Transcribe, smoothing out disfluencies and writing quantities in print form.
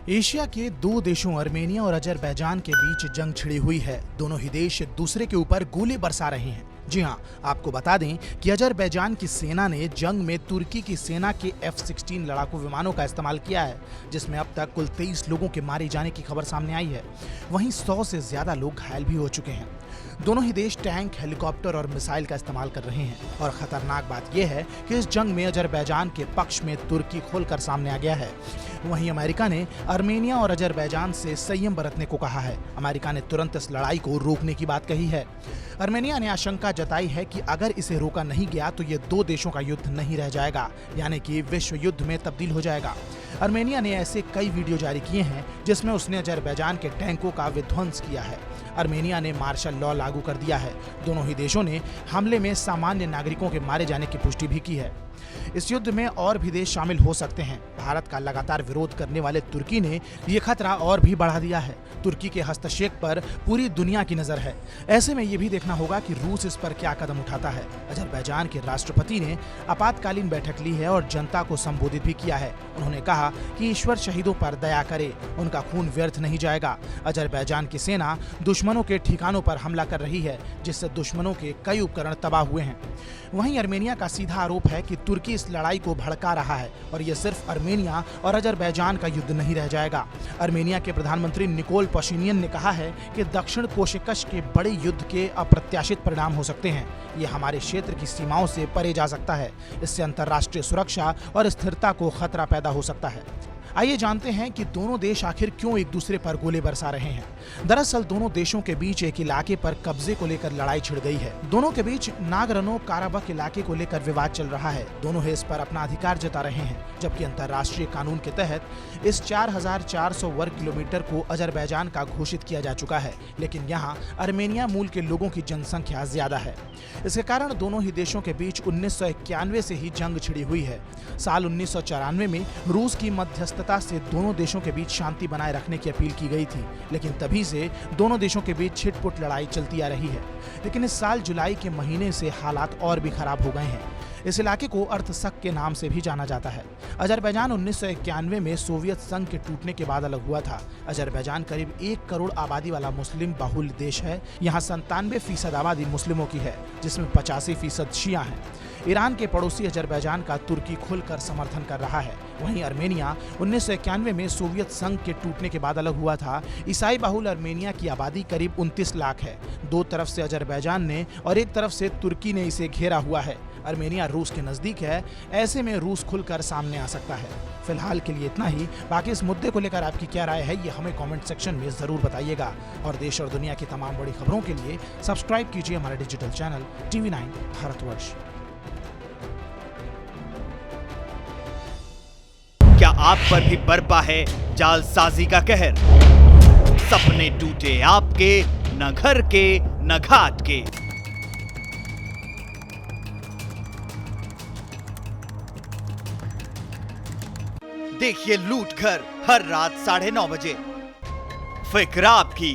Asia के दो देशों आर्मेनिया और अजरबैजान के बीच जंग छिड़ी हुई है। दोनों ही देश एक दूसरे के ऊपर गोले बरसा रहे हैं। जी हां, आपको बता दें कि अजरबैजान की सेना ने जंग में तुर्की की सेना के F-16 लड़ाकू विमानों का इस्तेमाल किया है, जिसमें अब तक कुल 23 लोगों के मारे जाने की खबर सामने आई है। वहीं 100 से ज्यादा लोग घायल भी हो चुके हैं। दोनों ही देश टैंक, हेलीकॉप्टर और मिसाइल का इस्तेमाल कर रहे हैं और खतरनाक बात यह है कि इस जंग में अजरबैजान के पक्ष में तुर्की खोलकर सामने आ गया है। वहीं अमेरिका ने आर्मेनिया और अजरबैजान से संयम बरतने को कहा है। अमेरिका ने तुरंत इस लड़ाई को रोकने की बात कही है। आर्मेनिया ने आशंका जताई है कि अगर इसे रोका नहीं गया तो ये दो देशों का युद्ध नहीं रह जाएगा, यानी कि विश्व युद्ध में तब्दील हो जाएगा। आर्मेनिया ने ऐसे कई वीडियो जारी किए हैं जिसमें उसने अजरबैजान के टैंकों का विध्वंस किया है। आर्मेनिया ने मार्शल लॉ लागू कर दिया है। दोनों ही देशों ने हमले में सामान्य नागरिकों के मारे जाने की पुष्टि भी की है। इस युद्ध में और भी देश शामिल हो सकते हैं। भारत का लगातार विरोध करने वाले तुर्की ने यह खतरा और भी बढ़ा दिया है। तुर्की के हस्तक्षेप पर पूरी दुनिया की नजर है। ऐसे में यह भी देखना होगा कि रूस इस पर क्या कदम उठाता है। अजरबैजान के राष्ट्रपति ने आपातकालीन बैठक ली है और जनता को संबोधित भी किया है। उन्होंने कहा कि ईश्वर शहीदों पर दया करे, उनका खून व्यर्थ नहीं जाएगा। अजरबैजान की सेना दुश्मनों के ठिकानों पर हमला कर रही है, जिससे दुश्मनों के कई उपकरण तबाह हुए हैं। वहीं आर्मेनिया का सीधा आरोप है कि तुर्की इस लड़ाई को भड़का रहा है और यह सिर्फ आर्मेनिया और अजरबैजान का युद्ध नहीं रह जाएगा। आर्मेनिया के प्रधानमंत्री निकोल पशिनियन ने कहा है कि दक्षिण कोशिकश के बड़े युद्ध के अप्रत्याशित परिणाम हो सकते हैं। यह हमारे क्षेत्र की सीमाओं से परे जा सकता है। इससे अंतर्राष्ट्रीय सुरक्षा और स्थिरता को खतरा पैदा हो सकता है। आइए जानते हैं कि दोनों देश आखिर क्यों एक दूसरे पर गोले बरसा रहे हैं। दरअसल दोनों देशों के बीच एक इलाके पर कब्जे को लेकर लड़ाई छिड़ गई है। दोनों के बीच नागरनो काराबख इलाके को लेकर विवाद चल रहा है। दोनों ही इस पर अपना अधिकार जता रहे हैं, जबकि अंतर्राष्ट्रीय कानून के तहत इस 4400 वर्ग किलोमीटर को अजरबैजान का घोषित किया जा चुका है। लेकिन यहाँ आर्मेनिया मूल के लोगों की जनसंख्या ज्यादा है। इसके कारण दोनों ही देशों के बीच 1991 से ही जंग छिड़ी हुई है। साल 1994 में रूस की मध्यस्थता से दोनों देशों के बीच शांति बनाए रखने की अपील की गई थी, लेकिन तभी से दोनों देशों के बीच छिटपुट लड़ाई चलती आ रही है। लेकिन इस साल जुलाई के महीने से हालात और भी खराब हो गए हैं। इस इलाके को अर्तसक के नाम से भी जाना जाता है। अजरबैजान 1991 में सोवियत संघ के टूटने के बाद अलग हुआ था। अजरबैजान करीब 1 करोड़ आबादी वाला मुस्लिम बहुल देश है। यहाँ 97% आबादी मुस्लिमों की है, जिसमें 85% शिया हैं। ईरान के पड़ोसी अजरबैजान का तुर्की खुलकर समर्थन कर रहा है। वहीं आर्मेनिया 1991 में सोवियत संघ के टूटने के बाद अलग हुआ था। ईसाई बहुल आर्मेनिया की आबादी करीब 29 लाख है। दो तरफ से अजरबैजान ने और एक तरफ से तुर्की ने इसे घेरा हुआ है। आर्मेनिया रूस के नजदीक है। ऐसे में रूस खुलकर सामने आ सकता है। फिलहाल के लिए इतना ही। बाकी इस मुद्दे को लेकर आपकी क्या राय है, ये हमें कमेंट सेक्शन में जरूर बताइएगा। और देश और दुनिया की तमाम बड़ी खबरों के लिए सब्सक्राइब कीजिए हमारे डिजिटल चैनल TV9 भारतवर्ष। क्या आप पर भी बरपा है जालसाजी का कहर? सपने टूटे आपके, न घर के न घाट के। देखिए लूट घर हर रात 9:30 बजे। फिक्र आपकी,